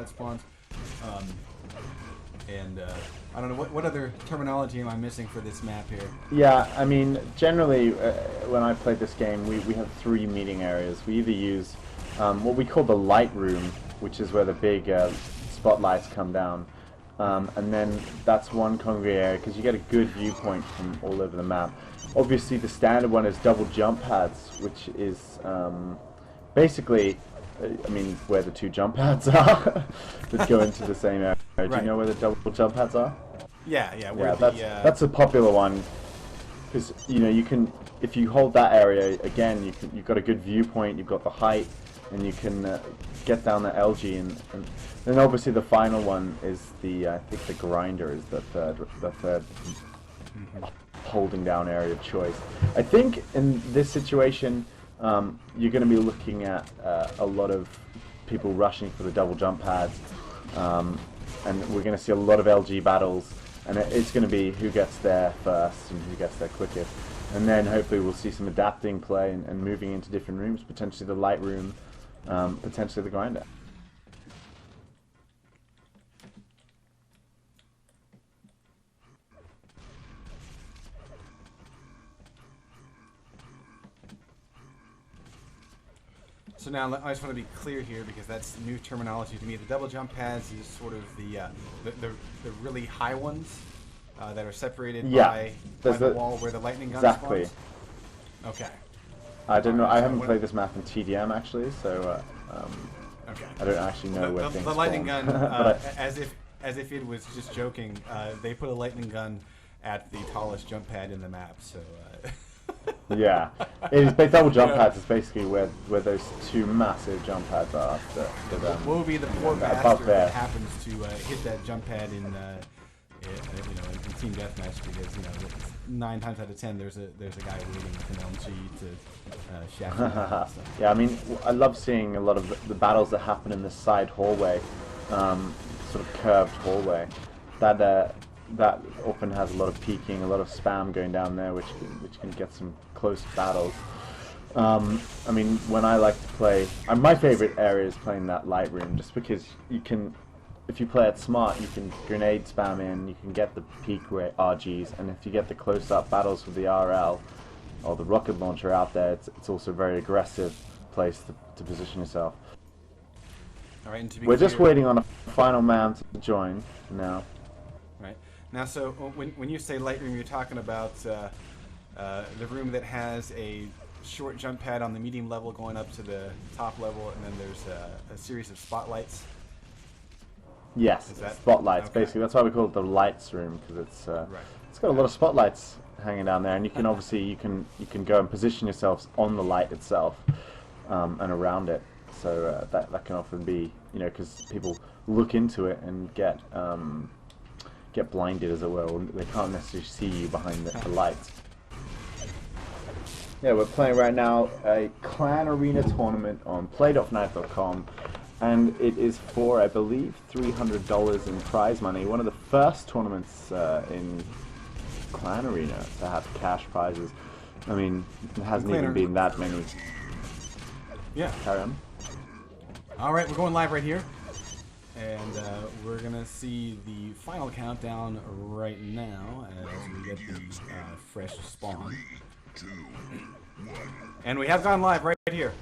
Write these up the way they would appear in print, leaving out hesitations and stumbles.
spot spawns. I don't know what other terminology am I missing for this map here. Yeah, I mean, generally when I played this game, we have 3 meeting areas. We either use what we call the light room, which is where the big spotlights come down, and then that's one congregate area because you get a good viewpoint from all over the map. Obviously, the standard one is double jump pads, which is basically, I mean, where the 2 jump pads are that go into the same area. Do you know where the double jump pads are? Yeah. That's a popular one because you can, if you hold that area again, you've got a good viewpoint, you've got the height, and you can get down the LG, and then obviously the final one is I think the grinder is the third holding down area of choice. I think in this situation you're going to be looking at a lot of people rushing for the double jump pads, and we're going to see a lot of LG battles, and it's going to be who gets there first and who gets there quickest, and then hopefully we'll see some adapting play and moving into different rooms, potentially the light room, potentially the grinder. So now I just want to be clear here because that's new terminology to me. The double jump pads is sort of the really high ones that are separated by the wall where the lightning gun spawns. Okay. I don't know. I haven't played this map in TDM actually, so okay. I don't actually know where things the lightning spawn. gun, as if it was just joking, they put a lightning gun at the tallest jump pad in the map. So. Yeah, double jump pads is basically where those 2 massive jump pads are. What would be the poor bastard that happens to hit that jump pad in team deathmatch, because 9 times out of 10 there's a guy waiting with an LG to shaft him. Yeah, I mean, I love seeing a lot of the battles that happen in the side hallway, sort of curved hallway. That often has a lot of peeking, a lot of spam going down there, which can get some close battles. I mean, when I like to play, my favorite area is playing that light room, just because you can, if you play it smart, you can grenade spam in, you can get the peak RGs, and if you get the close-up battles with the RL or the rocket launcher out there, it's also a very aggressive place to position yourself. All right, and to be We're just waiting on a final man to join now. Right. Now, so when you say light room, you're talking about the room that has a short jump pad on the medium level going up to the top level, and then there's a series of spotlights. Yes, spotlights. Okay. Basically, that's why we call it the lights room, because it's got a lot of spotlights hanging down there, and you can obviously you can go and position yourselves on the light itself and around it. So that can often be, because people look into it and get blinded, as it were. They can't necessarily see you behind the lights. Yeah, we're playing right now a clan arena tournament on play.fnatic.com, and it is for, I believe, $300 in prize money. One of the first tournaments in clan arena to have cash prizes. I mean, it hasn't even been that many. Yeah. Carry on. All right, we're going live right here. And we're going to see the final countdown right now as we get the fresh spawn. 3, 2, 1. And we have gone live right here.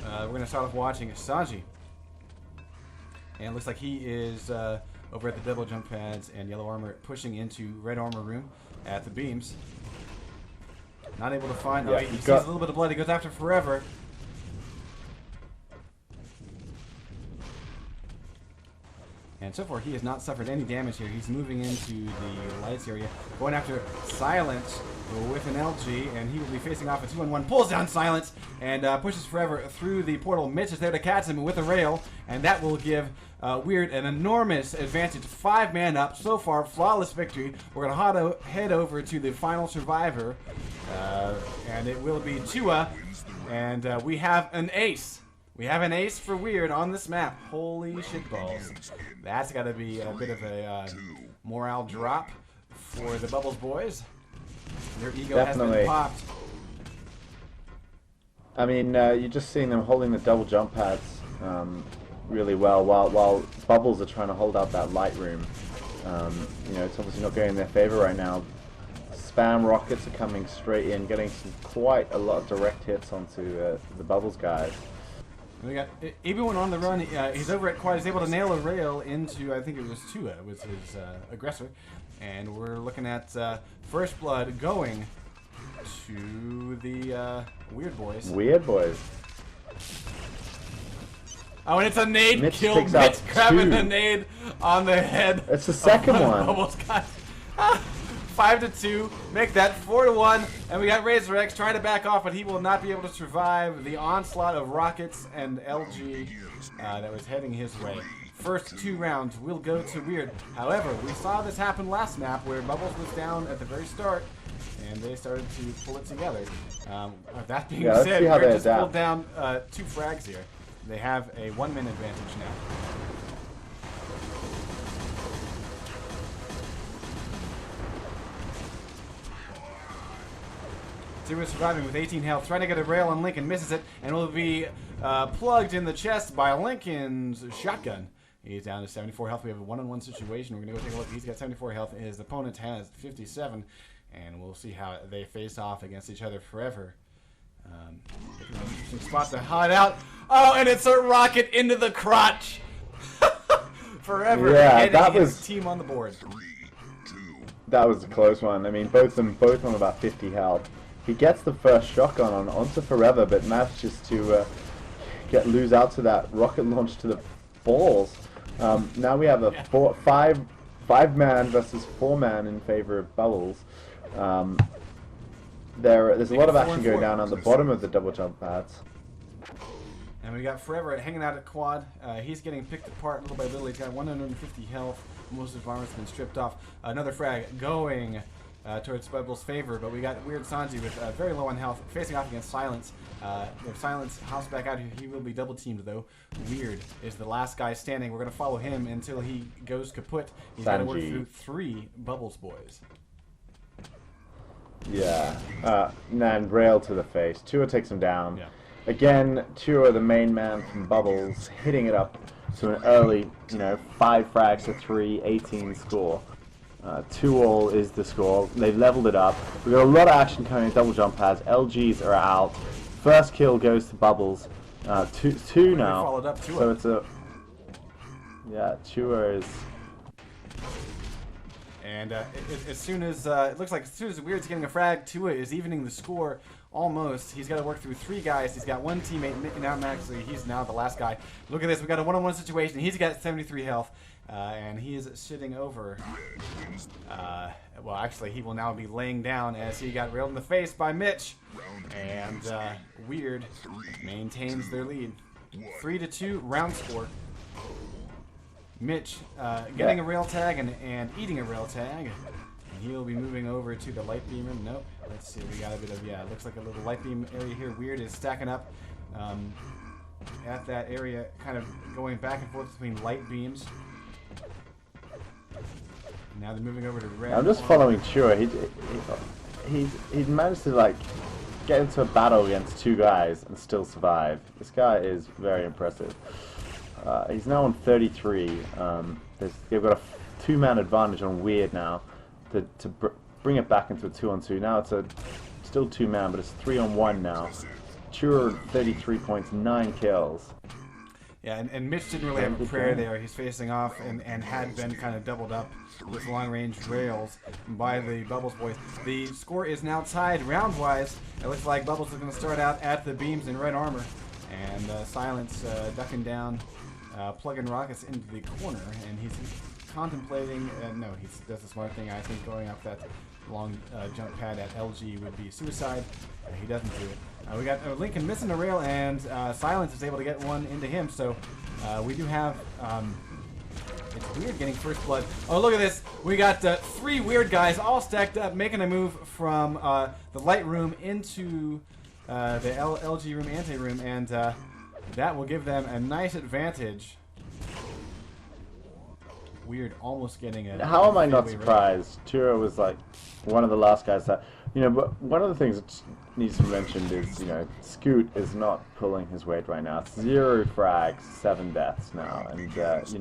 We're going to start off watching Saji. And it looks like he is over at the double jump pads and yellow armor pushing into red armor room at the beams. Not able to find... Yeah, he sees a little bit of blood. He goes after forever. And so far, he has not suffered any damage here. He's moving into the lights area, going after Silence with an LG, and he will be facing off a 2-on-1. Pulls down Silence and pushes forever through the portal. Mitch is there to catch him with a rail, and that will give weirD an enormous advantage. 5-man up. So far, flawless victory. We're going to head over to the final survivor, and it will be Chua, and we have an ace. We have an ace for weirD on this map. Holy shitballs. That's got to be a bit of a morale drop for the Bubbles boys. Their ego has been popped. I mean, you're just seeing them holding the double jump pads. really well, while Bubbles are trying to hold out that light room. You know, it's obviously not going in their favor right now. Spam rockets are coming straight in, getting quite a lot of direct hits onto the Bubbles guys. We got even on the run. He's over at Quad. He's able to nail a rail into, I think it was Tua, was his aggressor, and we're looking at First Blood going to the weird boys. Weird boys. Oh, and it's a nade Mitch kill. picks out Mitch grabbing 2. the nade on the head. It's the second one. Almost got 5-2. Make that 4-1. And we got RazorX trying to back off, but he will not be able to survive the onslaught of rockets and LG that was heading his way. First 2 rounds will go to weird. However, we saw this happen last map where Bubbles was down at the very start, and they started to pull it together. That being said, weird just pulled down 2 frags here. They have a 1-man advantage now. Tua is surviving with 18 health, trying to get a rail on Lincoln, misses it, and will be plugged in the chest by Lincoln's shotgun. He's down to 74 health. We have a one-on-one situation. We're going to go take a look. He's got 74 health. His opponent has 57, and we'll see how they face off against each other forever. Interesting spot to hide out. Oh, and it's a rocket into the crotch. Forever. Yeah, that was his team on the board. That was a close one. I mean, both on about 50 health. He gets the first shotgun onto Forever, but manages to lose out to that rocket launch to the balls. Now we have a 5-man versus 4-man in favor of Bubbles. There's a lot of action going down on the bottom of the double jump pads. And we got Forever hanging out at Quad. He's getting picked apart little by little. He's got 150 health. Most of his armor's been stripped off. Another frag going towards Bubbles' favor, but we got weird Sanji with very low on health, facing off against Silence. If Silence hops back out here, he will be double teamed though. Weird is the last guy standing. We're going to follow him until he goes kaput. He's got to work through 3 Bubbles boys. Yeah, and rail to the face. Tua takes him down. Yeah. Again, Tua, the main man from Bubbles, hitting it up to an early, 5 frags to 3, 18 score. 2-all is the score. They've leveled it up. We've got a lot of action coming in double jump pads. LGs are out. First kill goes to Bubbles. Two now. Followed up Tua. So it's a... Yeah, Tua is... And as soon as it looks like as soon as Weird's getting a frag, Tua is evening the score almost. He's got to work through 3 guys. He's got 1 teammate making out Maxley. He's now the last guy. Look at this. We got a 1-on-1 situation. He's got 73 health, and he is sitting over. Well, actually, he will now be laying down as he got railed in the face by Mitch. And Weird maintains their lead. 3-2 round score. Mitch getting a rail tag and eating a rail tag. And he'll be moving over to the light beam room. Nope. Let's see. We got a bit of, it looks like a little light beam area here. Weird is stacking up at that area, kind of going back and forth between light beams. Now they're moving over to red. I'm just following Tua. He managed to get into a battle against 2 guys and still survive. This guy is very impressive. He's now on 33. They've got a 2-man advantage on Weird now to bring it back into a 2-on-2. Now it's still 2-man, but it's 3-on-1 now. Tua 33 points, 9 kills. Yeah, and Mitch didn't really have a prayer there. He's facing off and had been kind of doubled up with long-range rails by the Bubbles boys. The score is now tied round-wise. It looks like Bubbles is going to start out at the beams in red armor. And Silence ducking down, plugging rockets into the corner. And he's contemplating, no, that's a smart thing. I think going up that long jump pad at LG would be suicide. He doesn't do it. We got Lincoln missing a rail, and Silence is able to get one into him. So we do have... it's Weird getting first blood. Oh, look at this. We got 3 Weird guys all stacked up, making a move from the light room into the LG room, anti-room, and that will give them a nice advantage. Weird almost getting a... How am I not surprised? Tura was one of the last guys that... You know, but one of the things that needs to be mentioned is, Scoot is not needs to be mentioned is, Scoot is not pulling his weight right now. 0 frags, 7 deaths now, and you got to